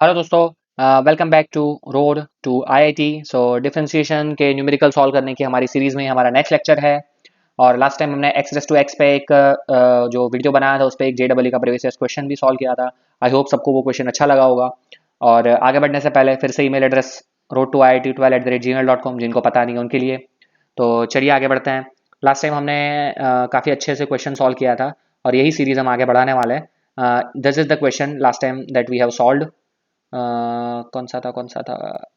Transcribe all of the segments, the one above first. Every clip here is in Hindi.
हेलो दोस्तों, welcome back to road to IIT. So differentiation के न्यूमेरिकल सॉल्व करने की हमारी सीरीज़ में हमारा नेक्स्ट लेक्चर है। और लास्ट टाइम हमने एक्स रेस टू एक्स पे एक जो वीडियो बनाया था उस पर एक जेडब्ल्यू का प्रीवियस क्वेश्चन भी सॉल्व किया था। आई होप सबको वो क्वेश्चन अच्छा लगा होगा। और आगे बढ़ने से पहले फिर से ईमेल एड्रेस road2iit12@gmail.com जिनको पता नहीं है उनके लिए। तो चलिए आगे बढ़ते हैं। लास्ट टाइम हमने काफ़ी अच्छे से क्वेश्चन सॉल्व किया था और यही सीरीज़ हम आगे बढ़ाने वाले हैं। This is the question last time that we have solved. कौन सा था?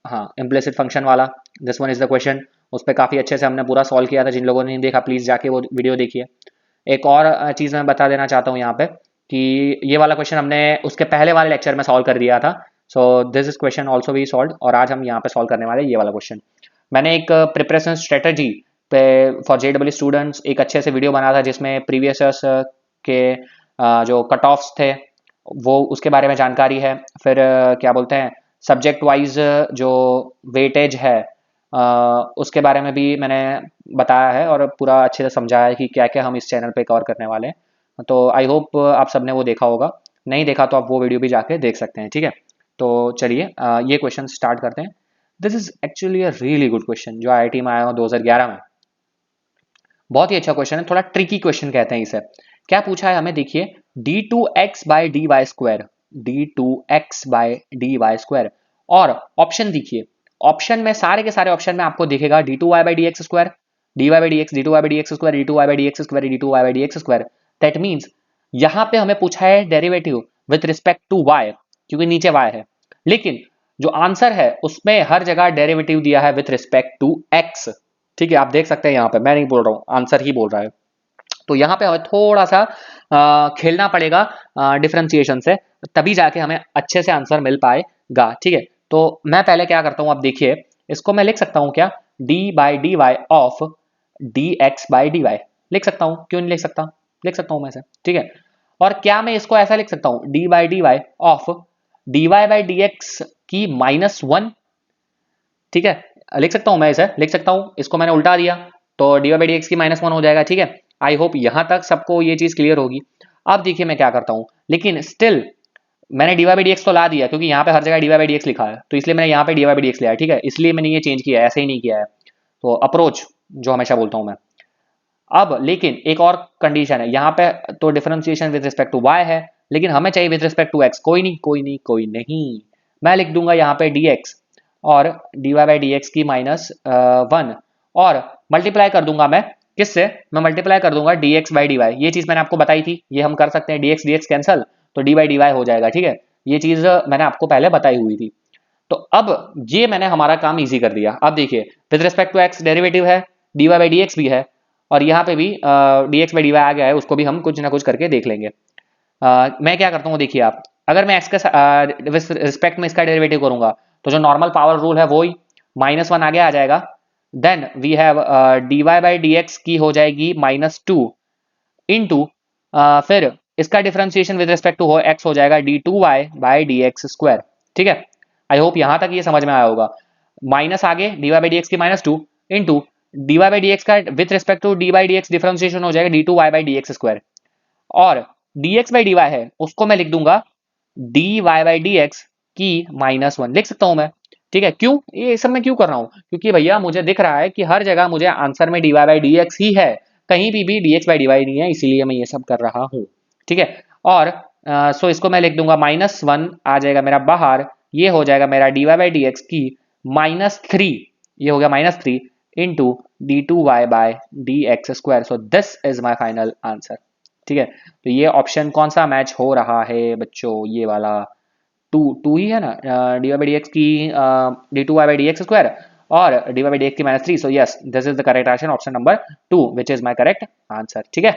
हाँ, इम्प्लिसिट फंक्शन वाला। This one is the question. उस पर काफ़ी अच्छे से हमने पूरा सॉल्व किया था। जिन लोगों ने नहीं देखा प्लीज़ जाके वो वीडियो देखिए। एक और चीज़ मैं बता देना चाहता हूँ यहाँ पे कि ये वाला क्वेश्चन हमने उसके पहले वाले लेक्चर में सॉल्व कर दिया था। सो दिस इज क्वेश्चन ऑल्सो भी सॉल्व और आज हम यहाँ पे सॉल्व करने वाले ये वाला क्वेश्चन। मैंने एक प्रिपरेशन स्ट्रेटजी पे फॉर जेडब्ल्यू स्टूडेंट्स एक अच्छे से वीडियो बनाया था जिसमें प्रीवियस के जो कट ऑफ्स थे वो उसके बारे में जानकारी है। फिर क्या बोलते हैं सब्जेक्ट वाइज जो वेटेज है उसके बारे में भी मैंने बताया है और पूरा अच्छे से समझाया है कि क्या क्या हम इस चैनल पे कवर करने वाले हैं। तो आई होप आप सबने वो देखा होगा। नहीं देखा तो आप वो वीडियो भी जाके देख सकते हैं, ठीक है। तो चलिए ये क्वेश्चन स्टार्ट करते हैं। This is actually a really good question जो आईआईटी में आया हो 2011 में। बहुत ही अच्छा क्वेश्चन है, थोड़ा ट्रिकी क्वेश्चन कहते हैं इसे। क्या पूछा है हमें, देखिए D two X by D Y square, D two X by D Y square. और ऑप्शन देखिए, ऑप्शन में सारे के सारे ऑप्शन में आपको दिखेगा D two Y by D X square, D Y by D X, D two Y by D X square, D two Y by D X square, D two Y by D X square. That means यहाँ पे हमें पूछा है derivative with respect to Y, क्योंकि नीचे वाई है। लेकिन जो आंसर है उसमें हर जगह डेरिवेटिव दिया है विथ रिस्पेक्ट टू एक्स। ठीक है, आप देख सकते हैं यहाँ पे, मैं नहीं बोल रहा हूँ, आंसर ही बोल रहा है। तो यहाँ पे हमें थोड़ा सा खेलना पड़ेगा डिफरेंशिएशन से, तभी जाके हमें अच्छे से आंसर मिल पाएगा, ठीक है। तो मैं पहले क्या करता हूँ, आप देखिए इसको मैं लिख सकता हूँ क्या, D by D Y of D X by D Y लिख सकता हूँ, क्यों नहीं लिख सकता, लिख सकता हूँ मैं इसे, ठीक है। और क्या मैं इसको ऐसा लिख सकता हूँ, D by D Y of D Y by D X की -1, ठीक है। लिख सकता हूं मैं इसे, लिख सकता हूं, इसको मैंने उल्टा दिया तो D Y by D X की -1 हो जाएगा, ठीक है। आई होप यहां तक सबको ये चीज क्लियर होगी। अब देखिए मैं क्या करता हूं, लेकिन स्टिल मैंने D Y by D X तो ला दिया क्योंकि यहाँ पे हर जगह D Y by D X लिखा है, तो इसलिए मैंने यहाँ पे D Y by D X लिया है, ठीक है। इसलिए मैंने ये चेंज किया है, ऐसे ही नहीं किया है। तो अप्रोच जो हमेशा बोलता हूं मैं। अब लेकिन एक और कंडीशन है यहाँ पे, तो differentiation with respect to Y है, लेकिन हमें चाहिए विद रिस्पेक्ट टू एक्स। कोई नहीं कोई नहीं कोई नहीं, मैं लिख दूंगा यहाँ पे डी एक्स और D Y by D X की -1 और मल्टीप्लाई कर दूंगा मैं किससे, मैं मल्टीप्लाई कर दूंगा D X by D Y. ये चीज मैंने आपको बताई थी, ये हम कर सकते हैं, डी एक्स कैंसल तो डी बाई डी वाई हो जाएगा, ठीक है। ये चीज मैंने आपको पहले बताई हुई थी। तो अब ये मैंने हमारा काम इजी कर दिया। अब देखिए with respect to X derivative है, D Y by D X भी है, और यहाँ पे भी D X by D Y आ गया है, उसको भी हम कुछ ना कुछ करके देख लेंगे। मैं क्या करता हूँ देखिए आप, अगर मैं एक्स के रिस्पेक्ट में इसका डेरिवेटिव करूंगा तो जो नॉर्मल पावर रूल है वो ही -1 आगे आ जाएगा। Then we have D Y by D X की हो जाएगी -2 इंटू फिर इसका differentiation with respect to X हो जाएगा D two Y by D X square, ठीक है। आई होप यहां तक ये समझ में आया होगा। माइनस आगे D Y by D X की -2 into D Y by D X का with respect to D by D X differentiation हो जाएगा D two Y by D X square. और D X by D Y है उसको मैं लिख दूंगा D Y by D X की -1 लिख सकता हूं मैं, ठीक है। क्यों ये सब मैं क्यों कर रहा हूं, क्योंकि भैया मुझे दिख रहा है कि हर जगह मुझे आंसर में D Y by D X ही है, कहीं भी D X by D Y नहीं है, इसीलिए मैं ये सब कर रहा हूं, ठीक है। और सो इसको मैं लिख दूंगा -1 आ जाएगा मेरा बाहर, ये हो जाएगा मेरा D Y by D X की -3, ये हो गया -3 into D two Y by D X square. So this is my final answer, ठीक है। तो ये ऑप्शन कौन सा मैच हो रहा है बच्चों, ये वाला टू टू ही है ना, D Y by D X की D two Y by D X square और D Y by D X की -3। So yes this is the correct answer, option number 2 which is my correct answer, ठीक है।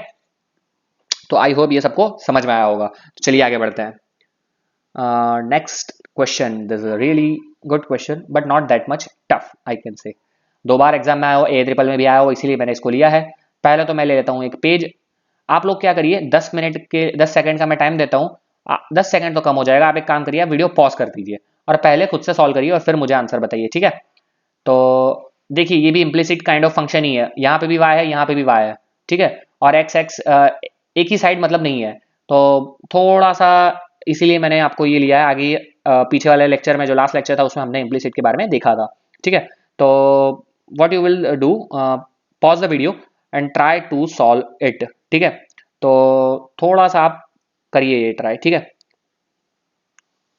तो आई होप ये सबको समझ में आया होगा। तो चलिए आगे बढ़ते हैं। Next question, this is really good question but not that much tough I can say. 2 bar exam में आया हो, ए ट्रिपल में भी आया हो, इसीलिए मैंने इसको लिया है। पहले तो मैं ले लेता हूँ एक पेज। आप लोग क्या करिए, 10 मिनट के 10 सेकंड का मैं टाइम देता हूँ, 10 सेकंड तो कम हो जाएगा। आप एक काम करिए, आप वीडियो पॉज कर दीजिए और पहले खुद से सॉल्व करिए और फिर मुझे आंसर बताइए, ठीक है। तो देखिए ये भी इम्प्लिसिट काइंड ऑफ फंक्शन ही है, यहाँ पे भी वाई है, यहाँ पे भी वाई है, ठीक है। और एक्स एक्स एक ही साइड मतलब नहीं है, तो थोड़ा सा इसीलिए मैंने आपको ये लिया है। आगे पीछे वाले लेक्चर में जो लास्ट लेक्चर था उसमें हमने इम्प्लिसिट के बारे में देखा था, ठीक है। तो what you will do, pause the video and try to solve it, ठीक है। तो थोड़ा सा आप करिए ये ट्राई, ठीक है।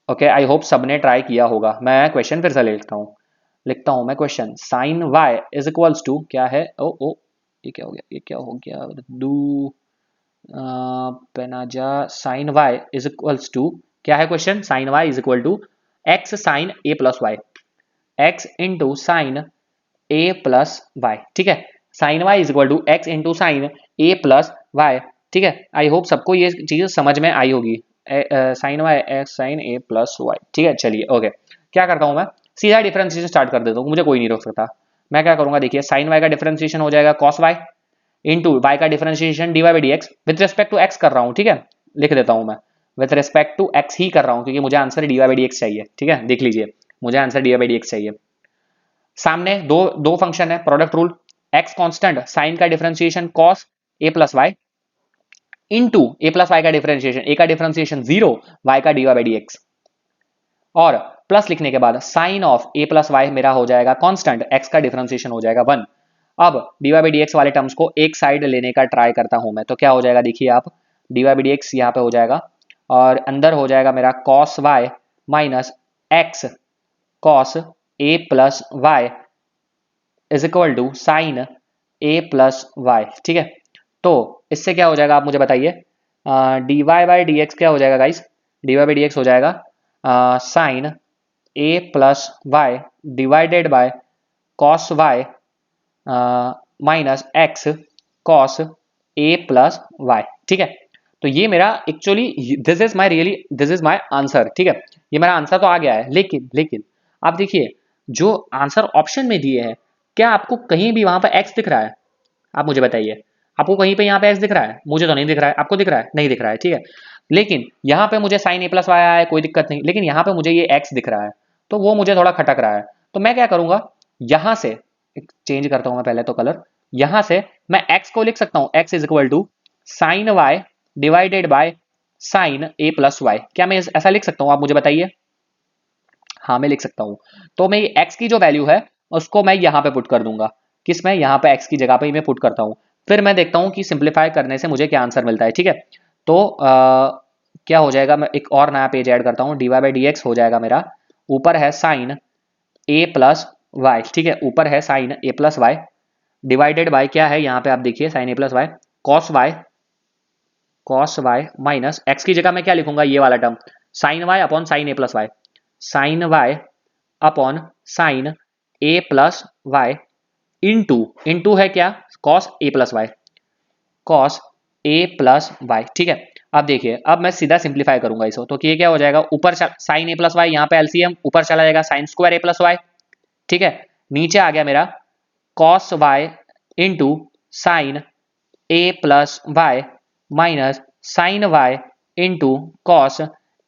ओके, आई होप सबने ट्राई किया होगा। मैं क्वेश्चन फिर से लिखता हूँ मैं question. Sine Y is equals to क्या है, ओ ओ ये क्या हो गया, ये क्या हो गया, डू पेनाजा। Sine Y is equals to क्या है question, sine Y is equal to X sine A plus Y, X into sine A plus Y, ठीक है। Sine Y is equal to x into sine A plus Y, ठीक है। आई होप सबको ये चीज समझ में आई होगी। साइन वाई एक्स साइन ए प्लस वाई, ठीक है। चलिए ओके, क्या करता हूँ मैं, सीधा डिफरेंशिएशन स्टार्ट कर देता हूँ, मुझे कोई नहीं रोक सकता। मैं क्या करूंगा, देखिए साइन वाई का डिफरेंशिएशन हो जाएगा कॉस वाई इंटू वाई का differentiation D Y by D X, with respect to X कर रहा हूँ, ठीक है। लिख देता हूँ मैं विथ रिस्पेक्ट टू एक्स ही कर रहा हूँ, क्योंकि मुझे answer D Y by D X चाहिए, ठीक है। देख लीजिए, मुझे answer D Y by D X चाहिए। सामने दो फंक्शन है, product rule, X constant, sine का differentiation cos A plus Y into A plus Y का डिफरेंशिएशन, ए का डिफरेंशिएशन 0, वाई का D Y by D X, और प्लस लिखने के बाद sine of A plus Y मेरा हो जाएगा कांस्टेंट, एक्स का डिफरेंशिएशन हो जाएगा 1। अब D Y by D X वाले टर्म्स को एक साइड लेने का ट्राई करता हूं मैं, तो क्या हो जाएगा, देखिए आप, D Y by D X यहाँ पे हो जाएगा और अंदर हो जाएगा मेरा cos Y minus X cos A plus Y is equal to sine A plus Y, ठीक है। तो इससे क्या हो जाएगा आप मुझे बताइए, D Y by D X क्या हो जाएगा guys, D Y by D X हो जाएगा sine A plus Y divided by cos Y minus X cos A plus Y, ठीक है। तो ये मेरा actually this is my answer, ठीक है। ये मेरा आंसर तो आ गया है, लेकिन आप देखिए जो आंसर ऑप्शन में दिए हैं, क्या आपको कहीं भी वहां पर एक्स दिख रहा है, आप मुझे बताइए। आपको कहीं पे यहाँ पे एक्स दिख रहा है, मुझे तो नहीं दिख रहा है, आपको दिख रहा है, नहीं दिख रहा है, ठीक है। लेकिन यहाँ पे मुझे साइन ए प्लस वाई आया है, कोई दिक्कत नहीं, लेकिन यहाँ पे मुझे ये एक्स दिख रहा है, तो वो मुझे थोड़ा खटक रहा है। तो मैं क्या करूंगा, यहां से चेंज करता हूं मैं पहले तो कलर, यहां से मैं एक्स को लिख सकता हूं, X is equal to sine Y divided by sine A plus Y. क्या मैं ऐसा लिख सकता हूं, आप मुझे बताइए। हाँ मैं लिख सकता हूं। तो मैं एक्स की जो वैल्यू है उसको मैं यहाँ पे पुट कर दूंगा, किस में, यहाँ पे एक्स की जगह पे मैं पुट करता हूँ। फिर मैं देखता हूँ कि सिंप्लीफाई करने से मुझे क्या आंसर मिलता है, ठीक है। तो क्या हो जाएगा, मैं एक और नया पेज ऐड करता हूँ, D Y by D X हो जाएगा मेरा, ऊपर है साइन ए प्लस वाई, ठीक है, ऊपर है sine A plus Y divided by क्या है यहाँ पे आप देखिए, साइन ए plus Y cos Y minus X की जगह मैं क्या लिखूंगा, ये वाला term sine Y upon sine ए plus Y, sine Y upon sine ए प्लस वाई इंटू है क्या, कॉस ए प्लस वाई, कॉस ए प्लस वाई, ठीक है। अब देखिए, अब मैं सीधा सिंप्लीफाई करूंगा इसको, तो ये क्या हो जाएगा, ऊपर साइन ए प्लस वाई, यहाँ पे एलसीएम ऊपर चला जाएगा sine square a plus Y, ठीक है। नीचे आ गया मेरा cos Y into sine A plus y minus sine y into cos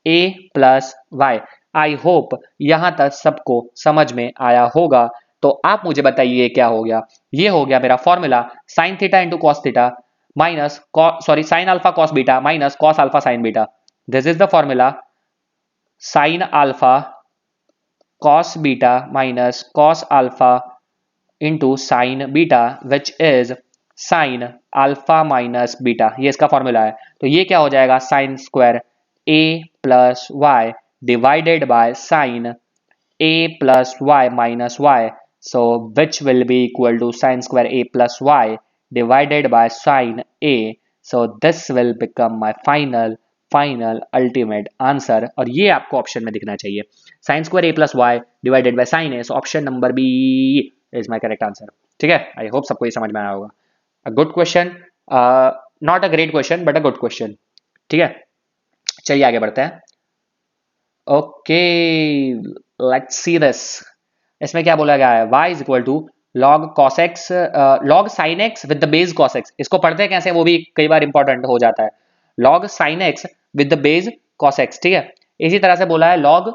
A plus y. I hope यहां तक सबको समझ में आया होगा। तो आप मुझे बताइए क्या हो गया, ये हो गया मेरा formula sine theta into cos theta minus sine alpha cos beta minus cos alpha sign beta. This is the formula sine alpha cos beta minus cos alpha into sin beta which is sin alpha minus beta, ये इसका फॉर्मूला है। तो ये क्या हो जाएगा, sine square a plus Y divided by sine a plus y minus y, so which will be equal to sin square a plus y divided by sin a, so this will become my final ultimate answer. और ये आपको ऑप्शन में दिखना चाहिए, sine square a plus Y divided by sine a, so option number B is my correct answer, ठीक है। आई होप सबको ये समझ में आया होगा। A good question, not a great question but a good question, ठीक है। चलिए आगे बढ़ते हैं। Okay let's see this. इसमें क्या बोला गया है, y is equal to log cos x log sin x with the base cos x। इसको पढ़ते कैसे, वो भी कई बार इंपॉर्टेंट हो जाता है। log sin x with the base cos x, ठीक है। इसी तरह से बोला है log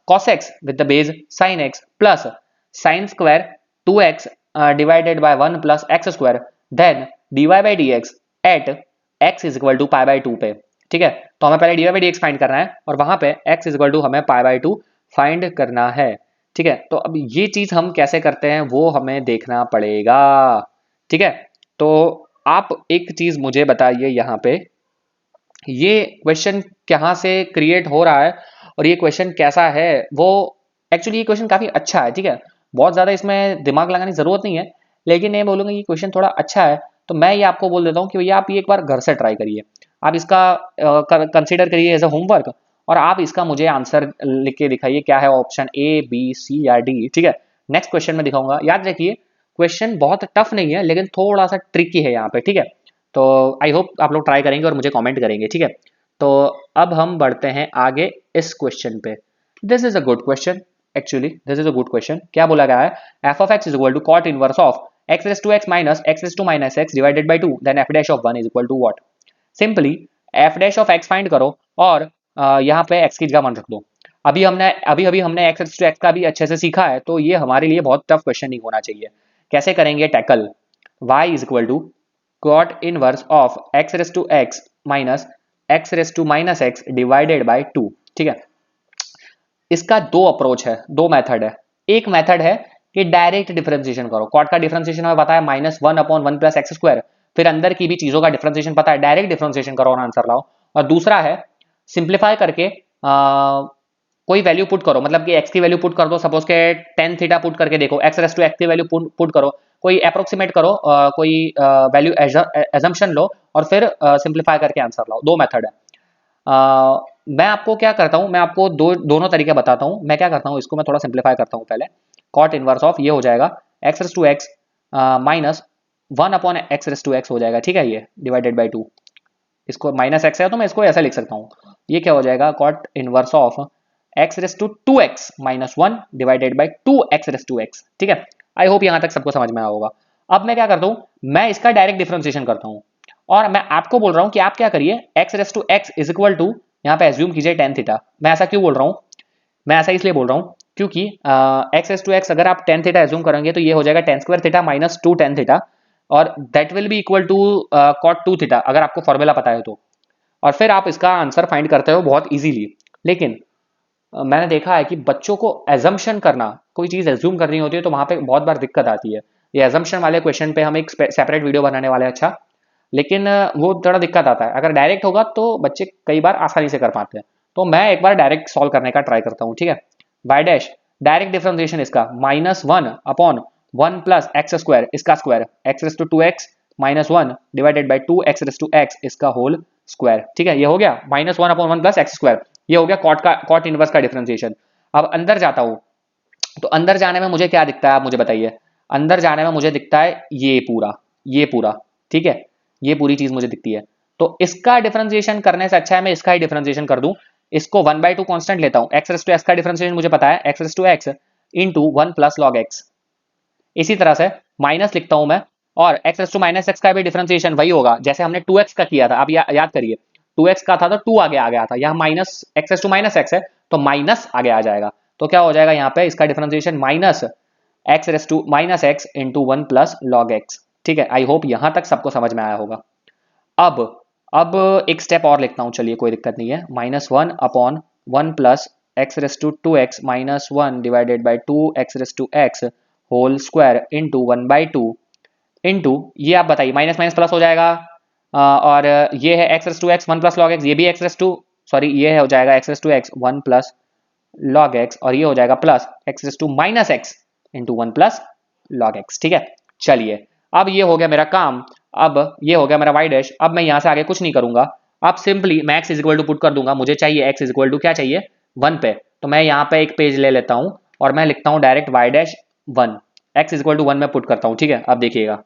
cos x with the base sin x plus sin square 2x divided by 1 plus x square, then dy by dx at x is equal to pi by 2 पे। ठीक है। तो हमें पहले d Y by D x find करना है और वहां पे x इज इक्वल टू हमें पाई बाई 2 फाइंड करना है। ठीक है, तो अब ये चीज हम कैसे करते हैं वो हमें देखना पड़ेगा। ठीक है, तो आप एक चीज मुझे बताइए यहाँ पे, ये क्वेश्चन कहाँ से क्रिएट हो रहा है और ये क्वेश्चन कैसा है। वो एक्चुअली ये क्वेश्चन काफी अच्छा है। ठीक है, बहुत ज्यादा इसमें दिमाग लगाने की जरूरत नहीं है, लेकिन ये बोलूंगा ये क्वेश्चन थोड़ा अच्छा है, तो मैं ये आपको बोल देता हूँ कि भैया आप ये एक बार घर से ट्राई करिए, आप इसका कंसिडर करिए एज अ होमवर्क, और आप इसका मुझे आंसर लिख के दिखाइए क्या है ऑप्शन ए बी सी या डी। ठीक है, नेक्स्ट क्वेश्चन में दिखाऊंगा। याद रखिए क्वेश्चन बहुत टफ नहीं है, लेकिन थोड़ा सा ट्रिकी है यहाँ पे। ठीक है, तो आई होप आप लोग ट्राई करेंगे और मुझे कमेंट करेंगे। ठीक है, तो अब हम बढ़ते हैं आगे इस क्वेश्चन पे। This is a good question, actually this is a good question. क्या बोला गया है, f of x is equal to cot inverse of x raise to x minus x raise to minus x divided by 2, then f dash of 1 is equal to what. Simply f dash of x find करो और यहाँ पे एक्स की जगह 1 रख दो। अभी हमने एक्स रेस टू एक्स का भी अच्छे से सीखा है, तो ये हमारे लिए बहुत टफ क्वेश्चन नहीं होना चाहिए। कैसे करेंगे tackle, y is equal to cot inverse of x raise to x minus x raise to minus x divided by 2। ठीक है, इसका दो अप्रोच है, दो मेथड है। एक मेथड है कि डायरेक्ट डिफरेंशिएशन करो, कॉट का डिफरेंशिएशन हमें पता है -1/1 प्लस एक्स स्क्वायर, फिर अंदर की भी चीजों का डिफरेंशिएशन पता है, डायरेक्ट डिफरेंशिएशन करो और आंसर लाओ। और दूसरा है सिंप्लीफाई करके कोई वैल्यू पुट करो, मतलब कि x की वैल्यू पुट कर दो, सपोज के टेन थीटा पुट करके देखो, x रेस टू x की वैल्यू पुट करो, कोई अप्रोक्सीमेट करो, कोई वैल्यू एजम्पशन लो और फिर सिंप्लीफाई करके आंसर लाओ। दो मेथड है। मैं आपको क्या करता हूँ, मैं आपको दोनों तरीके बताता हूँ। मैं क्या करता हूँ, इसको मैं थोड़ा सिंप्लीफाई करता हूँ पहले। कॉट इनवर्स ऑफ ये हो जाएगा x raise to x minus 1/x हो जाएगा। ठीक है, ये डिवाइडेड बाई 2, इसको माइनस एक्स है तो मैं इसको ऐसा लिख सकता हूँ। ये क्या हो जाएगा, cot inverse of x raise to 2x minus 1 divided by 2x raise to x. ठीक है, आई होप यहाँ तक सबको समझ में आया होगा। अब मैं क्या करता हूँ, मैं इसका डायरेक्ट डिफरेंशिएशन करता हूँ और मैं आपको बोल रहा हूँ कि आप क्या करिए, x raise to x is equal to, यहाँ पे एज्यूम कीजिए टेन थीटा। मैं ऐसा क्यों बोल रहा हूँ, मैं ऐसा इसलिए बोल रहा हूँ क्योंकि एक्स रेस टू एक्स अगर आप टेन थीटा एज्यूम करेंगे तो ये हो जाएगा ten square theta minus 2 ten theta, और that will be equal to cot 2 थीटा, अगर आपको फॉर्मूला पता है तो। और फिर आप इसका आंसर फाइंड करते हो बहुत इजीली। लेकिन मैंने देखा है कि बच्चों को एजम्पशन करना, कोई चीज़ एज्यूम करनी होती है तो वहाँ पे बहुत बार दिक्कत आती है। ये एजम्पशन वाले क्वेश्चन पे हम एक सेपरेट वीडियो बनाने वाले हैं, अच्छा, लेकिन वो थोड़ा दिक्कत आता है। अगर डायरेक्ट होगा तो बच्चे कई बार आसानी से कर पाते हैं। तो मैं एक बार डायरेक्ट सॉल्व करने का ट्राई करता हूँ। ठीक है, बाय डैश डायरेक्ट डिफरेंशिएशन इसका -1/1 प्लस एक्स स्क्वायर, इसका square x raise to 2x minus 1 divided by 2x raise to x इसका होल स्क्वायर। ठीक है, ये हो गया -1/1 प्लस एक्स स्क्वायर, ये हो गया कॉट इनवर्स का डिफरेंशिएशन। अब अंदर जाता हूँ, तो अंदर जाने में मुझे क्या दिखता है आप मुझे बताइए। अंदर जाने में मुझे दिखता है ये पूरा। ठीक है, ये पूरी चीज मुझे दिखती है। तो इसका डिफरेंशिएशन करने से अच्छा है मैं इसका ही डिफरेंशिएशन कर दूं। इसको 1/2 कांस्टेंट लेता हूं, एक्स रेस टू एक्स का डिफरेंशिएशन मुझे पता है, x raise to x into 1 plus log x. इसी तरह से माइनस लिखता हूं मैं, और x raise to minus x का भी डिफरेंशिएशन वही होगा जैसे हमने 2x का किया था। आप याद करिए 2x का था तो 2 आगे आ गया था, यहाँ minus x raise to minus x है तो माइनस आगे आ जाएगा। तो क्या हो जाएगा यहाँ पे, इसका differentiation minus x raise to minus x into 1 plus log x. ठीक है, आई होप यहां तक सबको समझ में आया होगा। अब अब एक स्टेप और लिखता हूं, चलिए कोई दिक्कत नहीं है। -1/1 plus x raise to 2x minus 1 divided by 2x raise to x whole square into 1/2 into, ये आप बताइए माइनस माइनस प्लस हो जाएगा, और ये है x raise to x 1 plus log x, ये भी एक्स रेस टू, सॉरी ये हो जाएगा x raise to x 1 plus log x, और ये हो जाएगा plus x raise to minus x into 1 plus log x. ठीक है, चलिए अब ये हो गया मेरा काम, अब ये हो गया मेरा वाई डैश। अब मैं यहाँ से आगे कुछ नहीं करूंगा, अब सिंपली मैं x is equal to put कर दूंगा। मुझे चाहिए एक्स इज इक्वल टू क्या चाहिए, 1 पे, तो मैं यहाँ पे एक पेज ले लेता हूँ और मैं लिखता हूँ direct y dash 1, x is equal to 1 में पुट करता हूँ। ठीक है, अब देखिएगा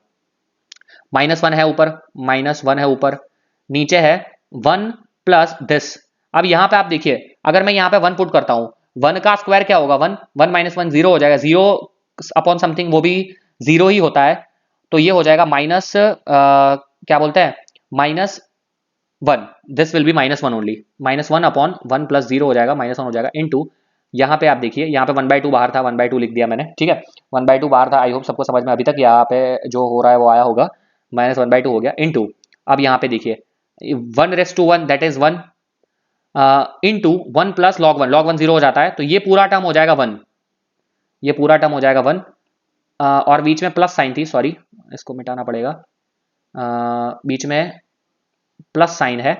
-1 है ऊपर, -1 है ऊपर, नीचे है 1 प्लस दिस। अब यहाँ पे आप देखिए, अगर मैं यहाँ पे 1 पुट करता हूँ, 1 का स्क्वायर क्या होगा, 1 1 माइनस 1 0 हो जाएगा, 0 अपॉन समथिंग वो भी 0 ही होता है। तो ये हो जाएगा माइनस क्या बोलते हैं -1, this will be -1 only, -1 upon 1 plus 0 हो जाएगा, -1 हो जाएगा इंटू, यहाँ पे आप देखिए यहाँ पे 1/2 बाहर था, 1/2 लिख दिया मैंने। ठीक है, 1/2 बाहर था, आई होप सबको समझ में अभी तक यहाँ पे जो हो रहा है वो आया होगा, -1/2 हो गया इंटू, अब यहाँ पे देखिए 1:1 that is 1 into 1 plus log 1 0 हो जाता है, तो ये पूरा टर्म हो जाएगा 1, ये पूरा टर्म हो जाएगा 1, और बीच में प्लस साइन थी, सॉरी इसको मिटाना पड़ेगा, बीच में प्लस साइन है,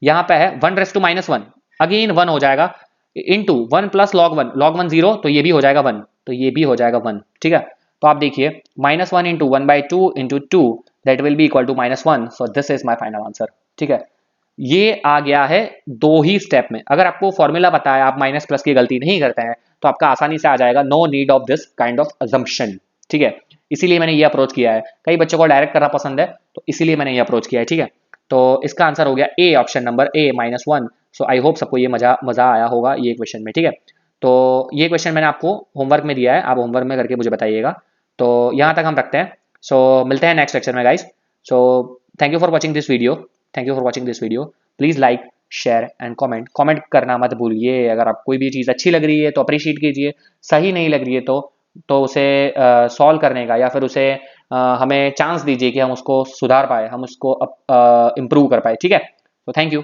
यहाँ पे है 1:-1 अगेन 1 हो जाएगा, इंटू 1 प्लस log 1 0, तो ये भी हो जाएगा 1, तो ये भी हो जाएगा 1, ठीक है। तो आप देखिए -1 into 1/2 into 2 that will be equal to -1, so this is my final answer, ठीक है। ये आ गया है 2 ही स्टेप में। अगर आपको फॉर्मूला पता है, आप माइनस प्लस की गलती नहीं करते हैं, तो आपका आसानी से आ जाएगा, no need of this kind of assumption, ठीक है। इसीलिए मैंने ये अप्रोच किया है, कई बच्चों को डायरेक्ट करना पसंद है, तो इसीलिए मैंने ये अप्रोच किया है, ठीक है। तो इसका आंसर हो गया A, option number A -1। So I hope सबको ये मजा आया होगा ये क्वेश्चन में, ठीक है। तो ये क्वेश्चन मैंने आपको होमवर्क में दिया है, आप होमवर्क में करके मुझे बताइएगा। तो यहाँ तक हम रखते हैं, सो मिलते हैं नेक्स्ट लेक्चर में guys. So thank you for watching this video, thank you for watching this video. Please like, share and comment करना मत भूलिए। अगर आप कोई भी चीज़ अच्छी लग रही है तो अप्रिशिएट कीजिए, सही नहीं लग रही है तो उसे सॉल्व करने का, या फिर उसे हमें चांस दीजिए कि हम उसको सुधार पाए, हम उसको इम्प्रूव कर पाए, ठीक है। तो थैंक यू।